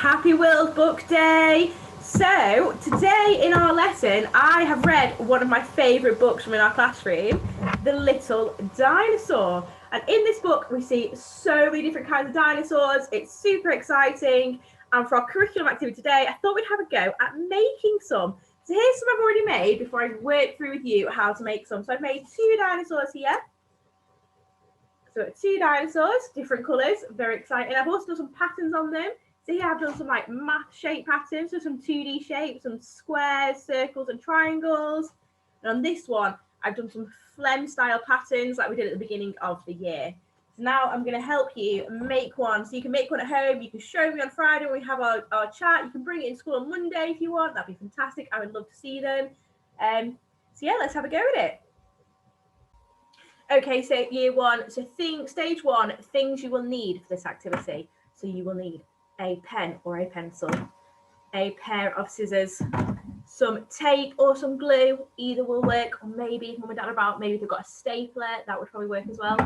Happy World Book Day. So today in our lesson I have read one of my favourite books from in our classroom, The Little Dinosaur, and in this book we see so many different kinds of dinosaurs. It's super exciting, and for our curriculum activity today I thought we'd have a go at making some. So here's some I've already made before I work through with you how to make some. So I've made two dinosaurs here. So two dinosaurs, different colours, very exciting. I've also done some patterns on them. So here I've done some like math shape patterns, so some 2D shapes, some squares, circles and triangles. And on this one, I've done some phlegm style patterns like we did at the beginning of the year. So now I'm going to help you make one. So you can make one at home. You can show me on Friday when we have our chat. You can bring it in school on Monday if you want. That'd be fantastic. I would love to see them. So yeah, let's have a go at it. Okay, so year one, so stage one, things you will need for this activity. So you will need a pen or a pencil, a pair of scissors, some tape or some glue, either will work, or maybe if mum and dad are about, maybe if they've got a stapler, that would probably work as well.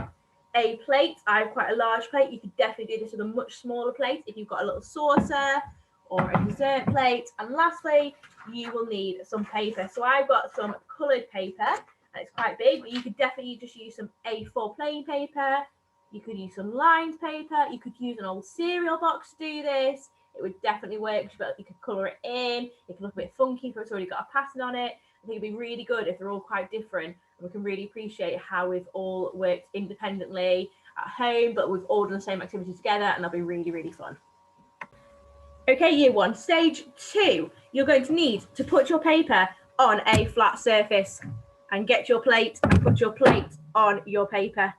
A plate, I have quite a large plate. You could definitely do this with a much smaller plate if you've got a little saucer or a dessert plate. And lastly, you will need some paper. So I've got some coloured paper. It's quite big, but you could definitely just use some A4 plain paper. You could use some lined paper. You could use an old cereal box to do this. It would definitely work, but you could colour it in. It can look a bit funky if it's already got a pattern on it. I think it'd be really good if they're all quite different, and we can really appreciate how we've all worked independently at home, but we've all done the same activity together, and that'll be really, really fun. Okay, year one, stage two, you're going to need to put your paper on a flat surface and get your plate and put your plate on your paper.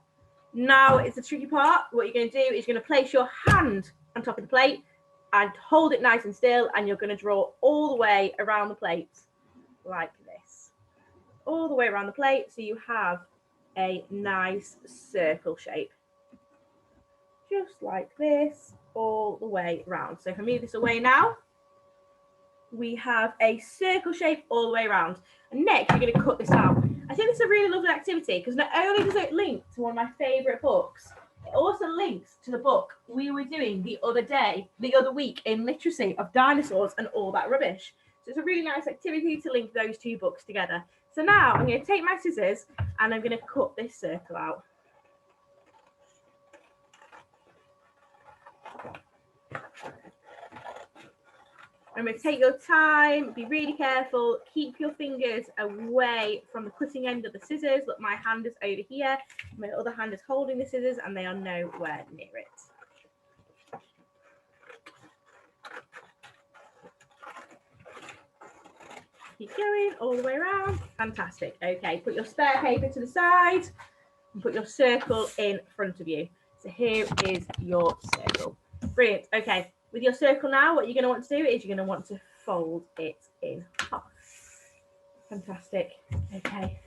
Now it's the tricky part. What you're going to do is you're going to place your hand on top of the plate and hold it nice and still, and you're going to draw all the way around the plate like this. All the way around the plate so you have a nice circle shape. Just like this, all the way around. So if I move this away now, we have a circle shape all the way around. And next, you're going to cut this out. I think this is a really lovely activity because not only does it link to one of my favourite books, it also links to the book we were doing the other week in literacy of dinosaurs and all that rubbish. So it's a really nice activity to link those two books together. So now I'm going to take my scissors and I'm going to cut this circle out. Remember, take your time, be really careful, keep your fingers away from the cutting end of the scissors. Look, my hand is over here, my other hand is holding the scissors and they are nowhere near it. Keep going all the way around. Fantastic. Okay, put your spare paper to the side and put your circle in front of you. So here is your circle. Brilliant. Okay. With your circle now, what you're going to want to do is you're going to want to fold it in half. Fantastic. Okay.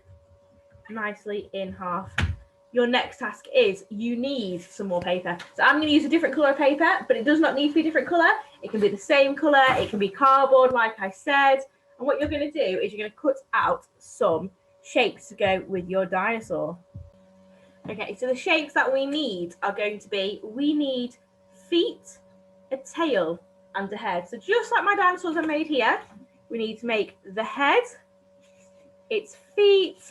Nicely in half. Your next task is you need some more paper. So I'm going to use a different colour of paper, but it does not need to be a different colour. It can be the same colour. It can be cardboard, like I said. And what you're going to do is you're going to cut out some shapes to go with your dinosaur. Okay, so the shapes that we need are going to be, we need feet, a tail and a head. So just like my dinosaurs are made here, we need to make the head, its feet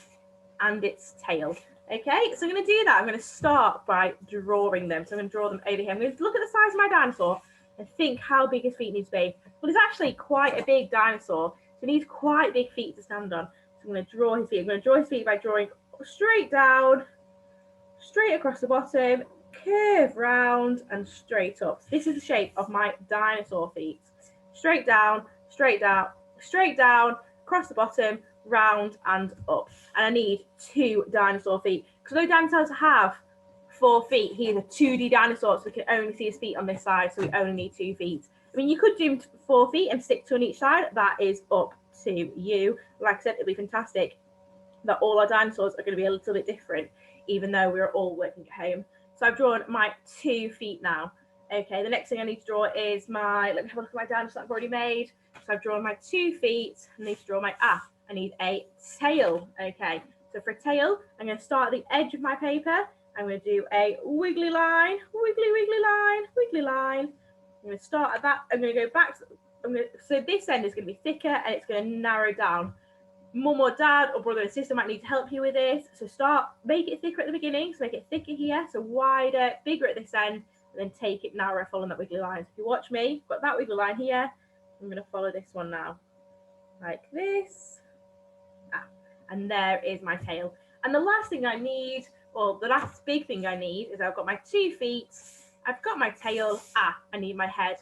and its tail. Okay, so I'm going to do that. I'm going to start by drawing them. So I'm going to draw them over here. I'm going to look at the size of my dinosaur and think how big his feet need to be. Well, it's actually quite a big dinosaur, so he needs quite big feet to stand on. So I'm going to draw his feet. I'm going to draw his feet by drawing straight down, straight across the bottom, curve round and straight up. This is the shape of my dinosaur feet. Straight down, straight down, straight down, across the bottom, round and up. And I need 2 dinosaur feet. Because though dinosaurs have 4 feet, he's a 2D dinosaur, so we can only see his feet on this side, so we only need 2 feet. I mean, you could do 4 feet and stick 2 on each side. That is up to you. Like I said, it'll be fantastic that all our dinosaurs are going to be a little bit different, even though we're all working at home. So I've drawn my 2 feet now. Okay, the next thing I need to draw is let me have a look at my dinosaur that I've already made. So I've drawn my 2 feet. I need to draw I need a tail. Okay, so for a tail, I'm going to start at the edge of my paper. I'm going to do a wiggly line, wiggly, wiggly line, wiggly line, I'm going to start at that. I'm going to go back. So this end is going to be thicker and it's going to narrow down. Mum or dad or brother and sister might need to help you with this. So make it thicker at the beginning. So make it thicker here. So wider, bigger at this end, and then take it narrower, following that wiggly line. So if you watch me, got that wiggly line here. I'm going to follow this one now, like this. And there is my tail. And the last thing I need, or the last big thing I need, is I've got my 2 feet. I've got my tail. I need my head.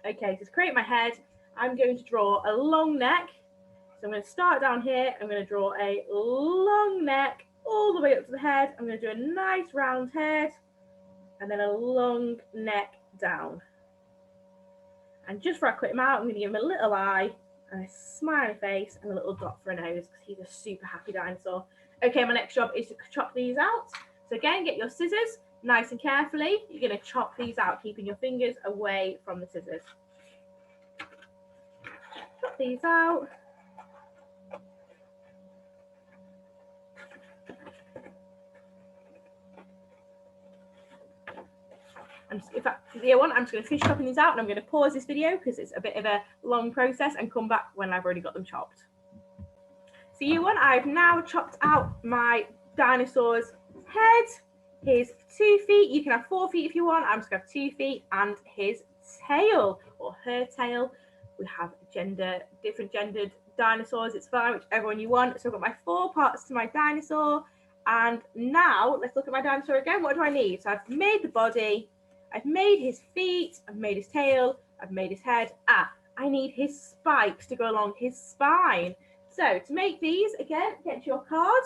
Okay, so to create my head, I'm going to draw a long neck. So I'm going to start down here. I'm going to draw a long neck all the way up to the head. I'm going to do a nice round head and then a long neck down. And just before I cut him out, I'm going to give him a little eye and a smiley face and a little dot for a nose because he's a super happy dinosaur. Okay, my next job is to chop these out. So again, get your scissors nice and carefully. You're going to chop these out, keeping your fingers away from the scissors. Chop these out. I'm just going to finish chopping these out and I'm going to pause this video because it's a bit of a long process and come back when I've already got them chopped. So year 1, I've now chopped out my dinosaur's head, his 2 feet. You can have 4 feet if you want. I'm just going to have 2 feet, and his tail or her tail. We have different gendered dinosaurs. It's fine, whichever one you want. So I've got my 4 parts to my dinosaur. And now let's look at my dinosaur again. What do I need? So I've made the body. I've made his feet, I've made his tail, I've made his head. I need his spikes to go along his spine. So to make these, again, get your card.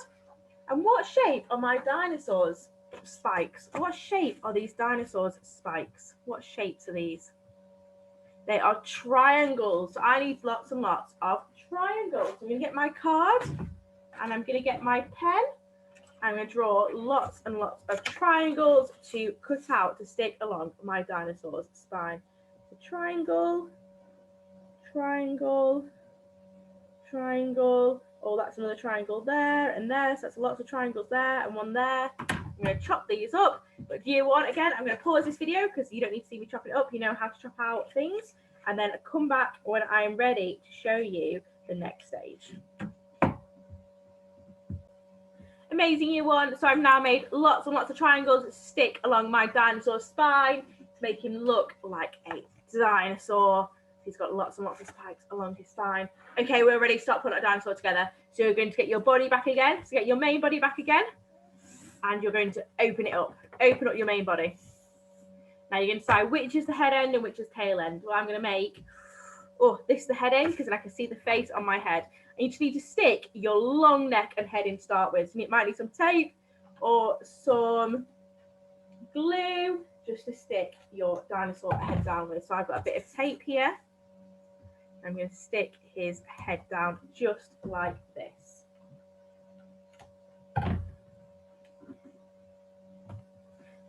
And what shape are my dinosaurs' spikes? What shape are these dinosaurs' spikes? What shapes are these? They are triangles. So I need lots and lots of triangles. I'm going to get my card and I'm going to get my pen. I'm going to draw lots and lots of triangles to cut out to stick along my dinosaur's spine. So triangle, triangle, triangle. Oh, that's another triangle there and there. So that's lots of triangles there and one there. I'm going to chop these up. But year 1, again, I'm going to pause this video because you don't need to see me chop it up. You know how to chop out things. And then come back when I am ready to show you the next stage. Amazing, year 1. So I've now made lots and lots of triangles that stick along my dinosaur's spine to make him look like a dinosaur. He's got lots and lots of spikes along his spine. Okay, we're ready to start putting a dinosaur together. So you're going to get your body back again. So get your main body back again. And you're going to open it up. Open up your main body. Now you're going to decide which is the head end and which is tail end. Well, I'm going to make, this is the head end because then I can see the face on my head. You just need to stick your long neck and head in to start with. So you might need some tape or some glue just to stick your dinosaur head down with. So I've got a bit of tape here. I'm going to stick his head down just like this.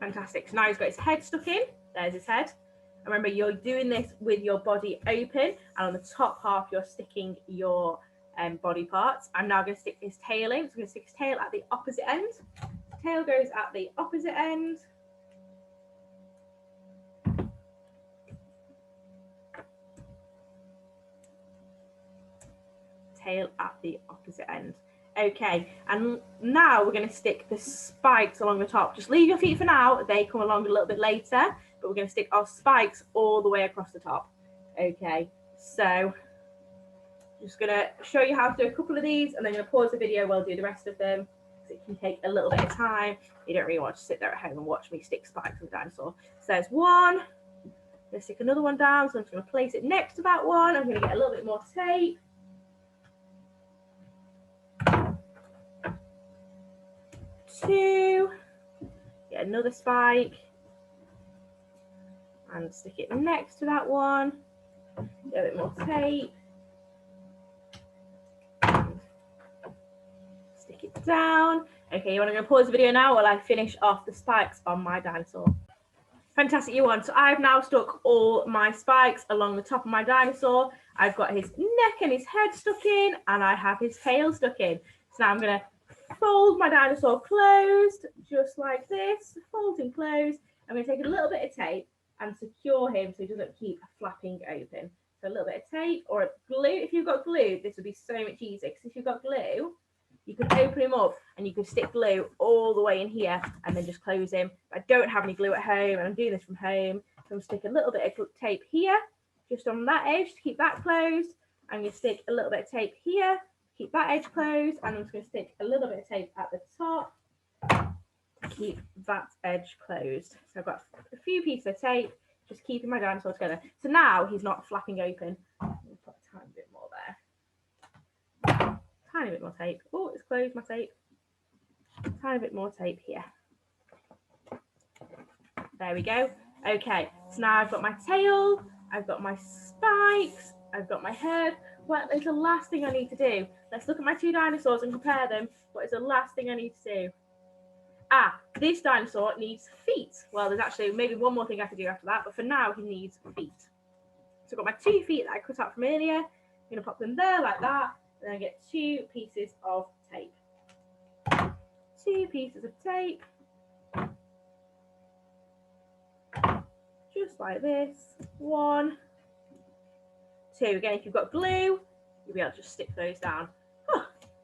Fantastic. So now he's got his head stuck in. There's his head. And remember, you're doing this with your body open, and on the top half, you're sticking your body parts. I'm now going to stick his tail in. So I'm going to stick his tail at the opposite end. Tail goes at the opposite end. Tail at the opposite end. Okay, and now we're going to stick the spikes along the top. Just leave your feet for now. They come along a little bit later, but we're going to stick our spikes all the way across the top. Okay, so just going to show you how to do a couple of these, and then I'm going to pause the video while I do the rest of them, because it can take a little bit of time. You don't really want to sit there at home and watch me stick spikes with a dinosaur. So there's one. I'm going to stick another one down, so I'm just going to place it next to that one. I'm going to get a little bit more tape. Two. Get another spike. And stick it next to that one. Get a bit more tape. Stick it down. Okay, you want to go pause the video now while I finish off the spikes on my dinosaur. Fantastic, you want. So I've now stuck all my spikes along the top of my dinosaur. I've got his neck and his head stuck in, and I have his tail stuck in. So now I'm going to fold my dinosaur closed, just like this, folding closed. I'm going to take a little bit of tape, and secure him so he doesn't keep flapping open. So a little bit of tape or glue. If you've got glue, this would be so much easier, because if you've got glue, you can open him up and you can stick glue all the way in here and then just close him. I don't have any glue at home and I'm doing this from home. So I'm stick a little bit of tape here, just on that edge to keep that closed. I'm going to stick a little bit of tape here, keep that edge closed, and I'm just going to stick a little bit of tape at the top to keep that edge closed. So I've got a few pieces of tape, just keeping my dinosaur together. So now he's not flapping open. I'll put a tiny bit more there. Tiny bit more tape. Oh, it's closed, my tape. Tiny bit more tape here. There we go. Okay, so now I've got my tail, I've got my spikes, I've got my head. What is the last thing I need to do? Let's look at my two dinosaurs and compare them. What is the last thing I need to do? This dinosaur needs feet. Well, there's actually maybe one more thing I have to do after that, but for now he needs feet. So I've got my 2 feet that I cut out from earlier. I'm going to pop them there like that, and then I get 2 pieces of tape. 2 pieces of tape. Just like this. 1, 2. Again, if you've got glue, you'll be able to just stick those down.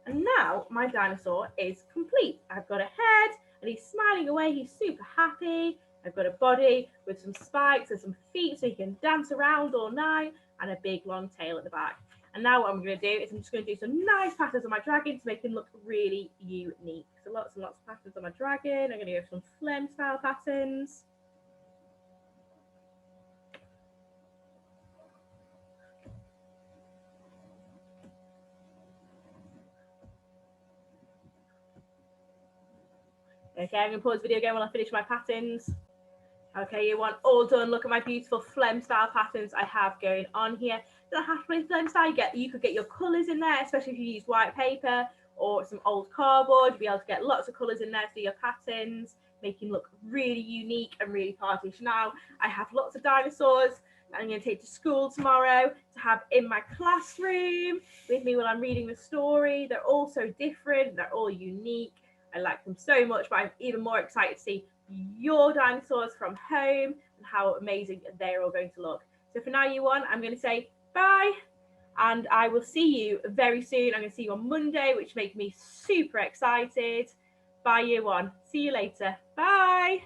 And now my dinosaur is complete. I've got a head and he's smiling away. He's super happy. I've got a body with some spikes and some feet so he can dance around all night, and a big long tail at the back. And now what I'm going to do is I'm just going to do some nice patterns on my dragon to make him look really unique. So lots and lots of patterns on my dragon. I'm going to go for some phlegm style patterns. Okay, I'm going to pause the video again while I finish my patterns. Okay, you want all done. Look at my beautiful phlegm style patterns I have going on here. Don't have to play phlegm style. You could get your colours in there, especially if you use white paper or some old cardboard. You'll be able to get lots of colours in there for your patterns, make them look really unique and really party. Now, I have lots of dinosaurs that I'm going to take to school tomorrow to have in my classroom with me while I'm reading the story. They're all so different. They're all unique. I like them so much, but I'm even more excited to see your dinosaurs from home and how amazing they're all going to look. So for now, you I'm going to say bye, and I will see you very soon. I'm going to see you on Monday, which makes me super excited. Bye, year 1. See you later. Bye.